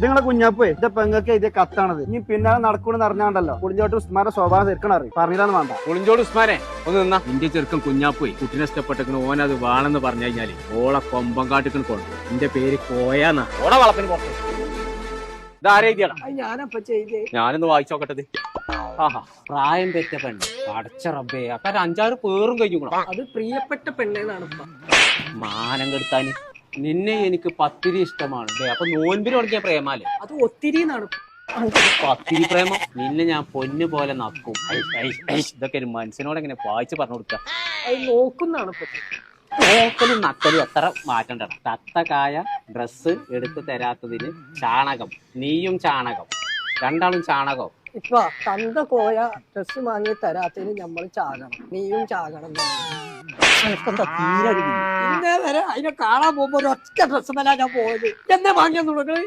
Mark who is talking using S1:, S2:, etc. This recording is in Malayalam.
S1: നിങ്ങളെ കുഞ്ഞാപ്പേ ഇത് പെങ്ങൾക്ക് ഇത് കത്താണത് ഇനി പിന്നാലെ നടക്കൂന്ന് അറിഞ്ഞാണ്ടല്ലോ പുളിഞ്ചോട്ട് ഉസ്മാന്റെ സ്വഭാവം ശരിക്കണം അറിയും പറഞ്ഞില്ലാന്ന് വേണ്ട.
S2: പുളിഞ്ചോട് ഉസ്മാനെ ഒന്ന് നിന്നാ. എന്റെ ചെറുക്കൻ കുഞ്ഞാപ്പോയി കുട്ടിനെ ഇഷ്ടപ്പെട്ടെന്ന് ഓൻ അത് വേണമെന്ന് പറഞ്ഞു കഴിഞ്ഞാല് ഓളെ കൊമ്പം കാട്ടിക്കണ് കൊണ്ടു. എന്റെ പേര് കോയാന്നാ. ഓളെ വളപ്പിന് പുറത്ത് ഇതാരെഴുതിയാടാ? ഞാനൊന്ന് വായിച്ചോക്കട്ടത്. ആഹാ, പ്രായം തെറ്റ പെണ്ണ് അടച്ച റബ്ബേ. അപ്പൊ 5-6 പേരും കഴിഞ്ഞു.
S3: അത് പ്രിയപ്പെട്ട പെണ്ണെന്നാണ്
S2: മാനം കെടുത്താന്. നിന്നെ എനിക്ക് പത്തിരി ഇഷ്ടമാണ്. അപ്പൊ നോൻപിന് തുടങ്ങിയ പ്രേമാലേ
S3: അത് ഒത്തിരി
S2: പത്തിരി പ്രേമം. നിന്നെ ഞാൻ പൊന്നു പോലെ നക്കും. ഇതൊക്കെ ഒരു മനുഷ്യനോട് എങ്ങനെ വായിച്ച് പറഞ്ഞു കൊടുക്ക?
S3: അത് നോക്കുന്നാണ്
S2: നോക്കലും നക്കലും എത്ര മാറ്റണ്ട. തത്തക്കായ ഡ്രസ്സ് എടുത്ത് തരാത്തതിന് ചാണകം. നീയും ചാണകം, രണ്ടാളും ചാണകം.
S3: ഇപ്പൊ തന്ത കോയ ഡ്രസ് വാങ്ങി തരാത്തതിന് നമ്മൾ ചാകണം, നീയും ചാകണം. ഇന്നേ വരെ അതിനെ കാണാൻ പോകുമ്പോ ഒരൊറ്റ ഡ്രസ് മേലാ ഞാൻ പോയത്. എന്നെ വാങ്ങിയെന്നുള്ളത്